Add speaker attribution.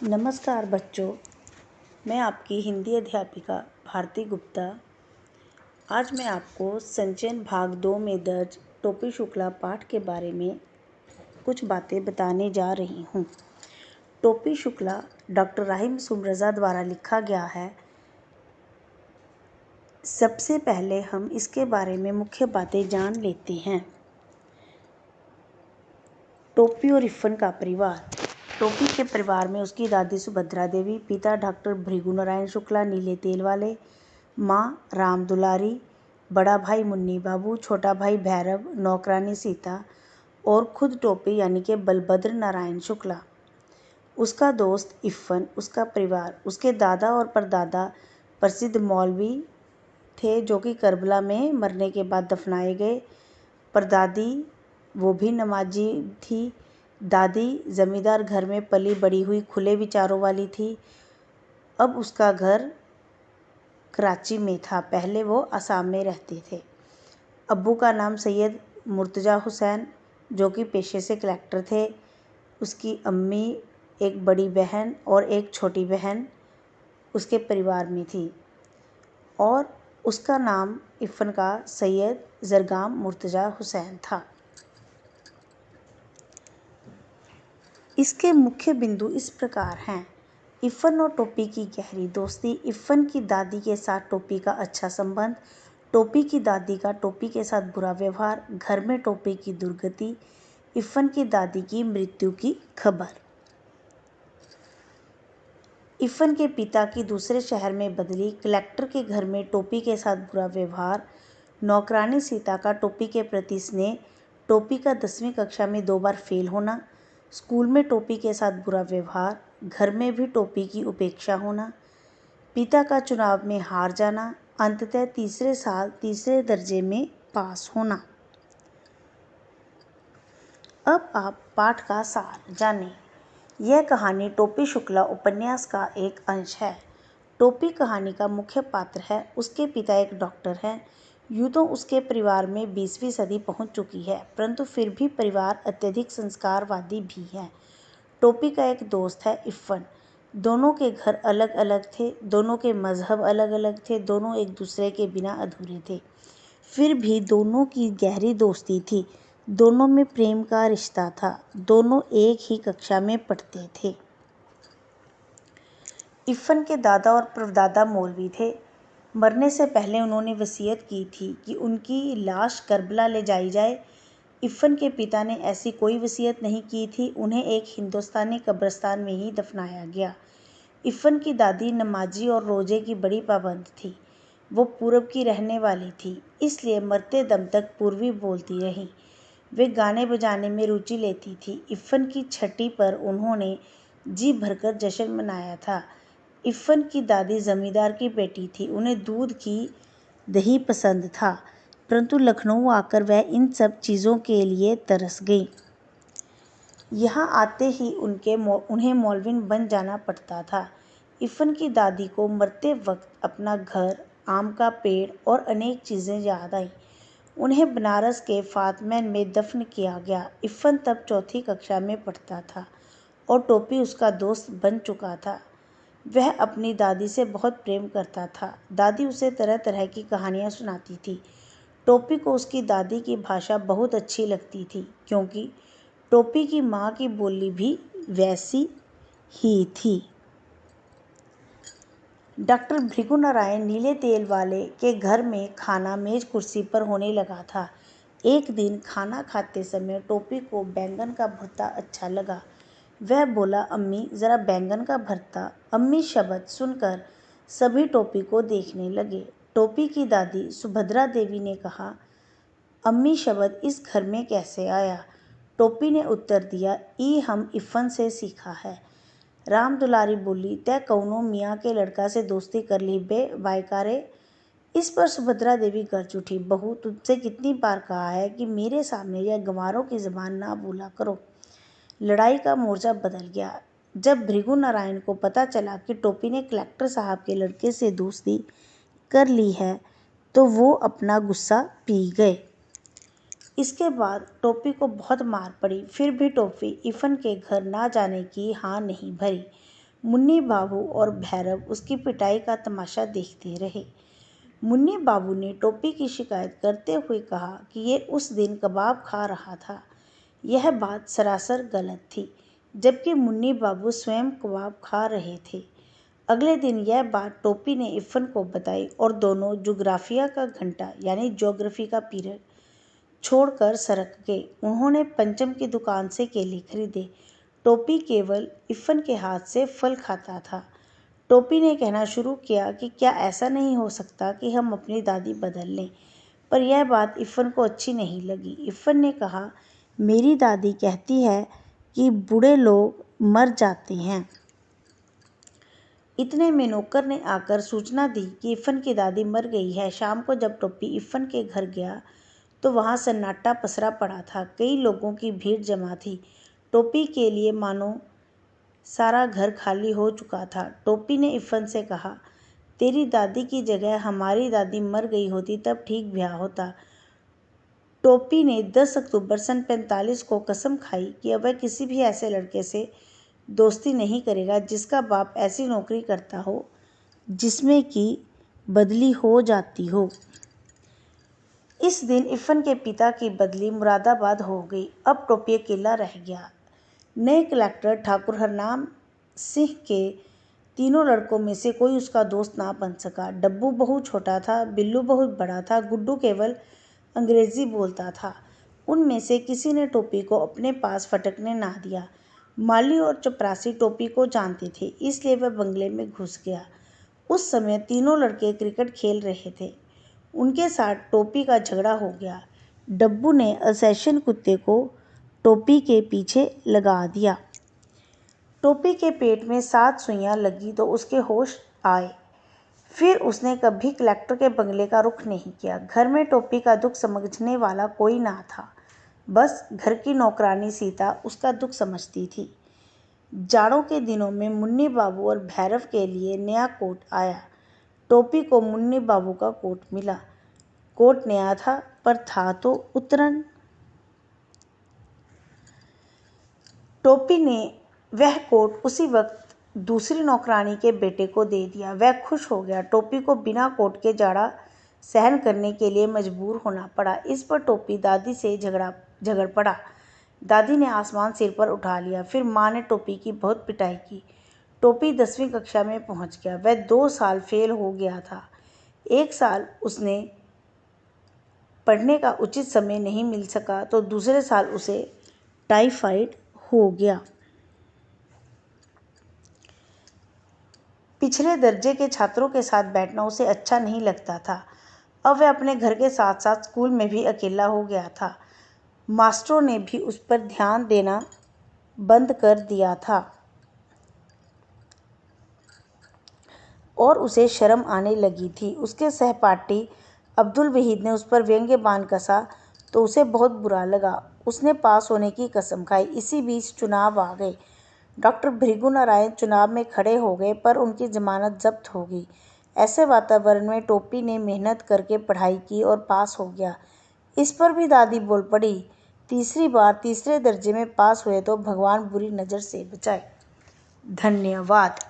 Speaker 1: नमस्कार बच्चों, मैं आपकी हिंदी अध्यापिका भारती गुप्ता। आज मैं आपको संचयन भाग 2 में दर्ज टोपी शुक्ला पाठ के बारे में कुछ बातें बताने जा रही हूँ। टोपी शुक्ला डॉक्टर राहिम सुमरजा द्वारा लिखा गया है। सबसे पहले हम इसके बारे में मुख्य बातें जान लेते हैं। टोपी और इफ़न का परिवार। टोपी के परिवार में उसकी दादी सुभद्रा देवी, पिता डॉक्टर भृगु नारायण शुक्ला नीले तेल वाले, माँ राम दुलारी, बड़ा भाई मुन्नी बाबू, छोटा भाई भैरव, नौकरानी सीता और खुद टोपी यानी कि बलभद्र नारायण शुक्ला। उसका दोस्त इफ़न, उसका परिवार, उसके दादा और परदादा प्रसिद्ध मौलवी थे जो कि करबला में मरने के बाद दफनाए गए। परदादी वो भी नमाजी थी। दादी ज़मींदार घर में पली बड़ी हुई खुले विचारों वाली थी। अब उसका घर कराची में था, पहले वो असम में रहते थे। अब्बू का नाम सैयद मुर्तज़ा हुसैन जो कि पेशे से कलेक्टर थे। उसकी अम्मी, एक बड़ी बहन और एक छोटी बहन उसके परिवार में थी और उसका नाम इफ़न का सैयद ज़रगाम मुर्तज़ा हुसैन था। इसके मुख्य बिंदु इस प्रकार हैं। इफ़न और टोपी की गहरी दोस्ती, इफ़न की दादी के साथ टोपी का अच्छा संबंध, टोपी की दादी का टोपी के साथ बुरा व्यवहार, घर में टोपी की दुर्गति, इफ़न की दादी की मृत्यु की खबर, इफ़न के पिता की दूसरे शहर में बदली, कलेक्टर के घर में टोपी के साथ बुरा व्यवहार, नौकरानी सीता का टोपी के प्रति स्नेह, टोपी का 10वीं कक्षा में 2 बार फेल होना, स्कूल में टोपी के साथ बुरा व्यवहार, घर में भी टोपी की उपेक्षा होना, पिता का चुनाव में हार जाना, अंततः तीसरे साल तीसरे दर्जे में पास होना। अब आप पाठ का सार जानें। यह कहानी टोपी शुक्ला उपन्यास का एक अंश है। टोपी कहानी का मुख्य पात्र है। उसके पिता एक डॉक्टर हैं। यूँ तो उसके परिवार में 20वीं सदी पहुंच चुकी है, परंतु फिर भी परिवार अत्यधिक संस्कारवादी भी है। टोपी का एक दोस्त है इफ़न। दोनों के घर अलग अलग थे, दोनों के मज़हब अलग अलग थे, दोनों एक दूसरे के बिना अधूरे थे। फिर भी दोनों की गहरी दोस्ती थी, दोनों में प्रेम का रिश्ता था, दोनों एक ही कक्षा में पढ़ते थे। इफ़न के दादा और परदादा मौलवी थे। मरने से पहले उन्होंने वसीयत की थी कि उनकी लाश करबला ले जाई जाए। इफ़न के पिता ने ऐसी कोई वसीयत नहीं की थी, उन्हें एक हिंदुस्तानी कब्रिस्तान में ही दफनाया गया। इफ़न की दादी नमाजी और रोज़े की बड़ी पाबंद थी। वो पूरब की रहने वाली थी, इसलिए मरते दम तक पूर्वी बोलती रही। वे गाने बजाने में रुचि लेती थी। इफ़न की छठी पर उन्होंने जी भरकर जश्न मनाया था। इफ़न की दादी ज़मींदार की बेटी थी, उन्हें दूध की दही पसंद था, परंतु लखनऊ आकर वह इन सब चीज़ों के लिए तरस गई। यहाँ आते ही उन्हें मौलवी बन जाना पड़ता था। इफ़न की दादी को मरते वक्त अपना घर, आम का पेड़ और अनेक चीज़ें याद आईं। उन्हें बनारस के फातमैन में दफन किया गया। इफ़न तब 4th कक्षा में पढ़ता था और टोपी उसका दोस्त बन चुका था। वह अपनी दादी से बहुत प्रेम करता था। दादी उसे तरह तरह की कहानियाँ सुनाती थी। टोपी को उसकी दादी की भाषा बहुत अच्छी लगती थी, क्योंकि टोपी की माँ की बोली भी वैसी ही थी। डॉक्टर भृगु नारायण नीले तेल वाले के घर में खाना मेज कुर्सी पर होने लगा था। एक दिन खाना खाते समय टोपी को बैंगन का भरता अच्छा लगा। वह बोला, अम्मी ज़रा बैंगन का भरता। अम्मी शब्द सुनकर सभी टोपी को देखने लगे। टोपी की दादी सुभद्रा देवी ने कहा, अम्मी शब्द इस घर में कैसे आया? टोपी ने उत्तर दिया, ई हम इफ़न से सीखा है। राम दुलारी बोली, तय कौनो मियाँ के लड़का से दोस्ती कर ली बे वायकारे। इस पर सुभद्रा देवी गर्ज उठी, बहू तुझसे कितनी बार कहा है कि मेरे सामने यह गंवारों की ज़बान ना बोला करो। लड़ाई का मोर्चा बदल गया। जब भृगु नारायण को पता चला कि टोपी ने कलेक्टर साहब के लड़के से दोस्ती कर ली है, तो वो अपना गुस्सा पी गए। इसके बाद टोपी को बहुत मार पड़ी, फिर भी टोपी इफ़न के घर ना जाने की हाँ नहीं भरी। मुन्नी बाबू और भैरव उसकी पिटाई का तमाशा देखते रहे। मुन्नी बाबू ने टोपी की शिकायत करते हुए कहा कि ये उस दिन कबाब खा रहा था। यह बात सरासर गलत थी, जबकि मुन्नी बाबू स्वयं कबाब खा रहे थे। अगले दिन यह बात टोपी ने इफ़न को बताई और दोनों ज्योग्राफिया का घंटा यानी ज्योग्राफी का पीरियड छोड़कर सरक गए। उन्होंने पंचम की दुकान से केले खरीदे। टोपी केवल इफ़न के हाथ से फल खाता था। टोपी ने कहना शुरू किया कि क्या ऐसा नहीं हो सकता कि हम अपनी दादी बदल लें, पर यह बात इफ़न को अच्छी नहीं लगी। इफ़न ने कहा, मेरी दादी कहती है कि बूढ़े लोग मर जाते हैं। इतने में नौकर ने आकर सूचना दी कि इफ़न की दादी मर गई है। शाम को जब टोपी इफ़न के घर गया तो वहाँ सन्नाटा पसरा पड़ा था। कई लोगों की भीड़ जमा थी। टोपी के लिए मानो सारा घर खाली हो चुका था। टोपी ने इफ़न से कहा, तेरी दादी की जगह हमारी दादी मर गई होती तब ठीक ब्याह होता। टोपी ने 10 अक्टूबर सन 45 को कसम खाई कि अब वह किसी भी ऐसे लड़के से दोस्ती नहीं करेगा जिसका बाप ऐसी नौकरी करता हो जिसमें कि बदली हो जाती हो। इस दिन इफ़न के पिता की बदली मुरादाबाद हो गई। अब टोपी अकेला रह गया। नए कलेक्टर ठाकुर हरनाम सिंह के तीनों लड़कों में से कोई उसका दोस्त ना बन सका। डब्बू बहुत छोटा था, बिल्लू बहुत बड़ा था, गुड्डू केवल अंग्रेज़ी बोलता था। उनमें से किसी ने टोपी को अपने पास फटकने ना दिया। माली और चपरासी टोपी को जानते थे, इसलिए वह बंगले में घुस गया। उस समय तीनों लड़के क्रिकेट खेल रहे थे। उनके साथ टोपी का झगड़ा हो गया। डब्बू ने असेशन कुत्ते को टोपी के पीछे लगा दिया। टोपी के पेट में 7 सुइयां लगी तो उसके होश आए। फिर उसने कभी कलेक्टर के बंगले का रुख नहीं किया। घर में टोपी का दुख समझने वाला कोई ना था। बस घर की नौकरानी सीता उसका दुख समझती थी। जाड़ों के दिनों में मुन्नी बाबू और भैरव के लिए नया कोट आया। टोपी को मुन्नी बाबू का कोट मिला। कोट नया था पर था तो उतरन। टोपी ने वह कोट उसी वक्त दूसरी नौकरानी के बेटे को दे दिया। वह खुश हो गया। टोपी को बिना कोट के जाड़ा सहन करने के लिए मजबूर होना पड़ा। इस पर टोपी दादी से झगड़ पड़ा। दादी ने आसमान सिर पर उठा लिया। फिर माँ ने टोपी की बहुत पिटाई की। टोपी 10वीं कक्षा में पहुँच गया। वह 2 साल फेल हो गया था। 1 साल उसने पढ़ने का उचित समय नहीं मिल सका तो दूसरे साल उसे टाइफाइड हो गया। पिछले दर्जे के छात्रों के साथ बैठना उसे अच्छा नहीं लगता था। अब वह अपने घर के साथ साथ स्कूल में भी अकेला हो गया था। मास्टरों ने भी उस पर ध्यान देना बंद कर दिया था और उसे शर्म आने लगी थी। उसके सहपाठी अब्दुल वहीद ने उस पर व्यंग्य बाण कसा तो उसे बहुत बुरा लगा। उसने पास होने की कसम खाई। इसी बीच चुनाव आ गए। डॉक्टर भृगु नारायण चुनाव में खड़े हो गए पर उनकी जमानत जब्त हो गई। ऐसे वातावरण में टोपी ने मेहनत करके पढ़ाई की और पास हो गया। इस पर भी दादी बोल पड़ी, तीसरी बार तीसरे दर्जे में पास हुए तो भगवान बुरी नज़र से बचाए। धन्यवाद।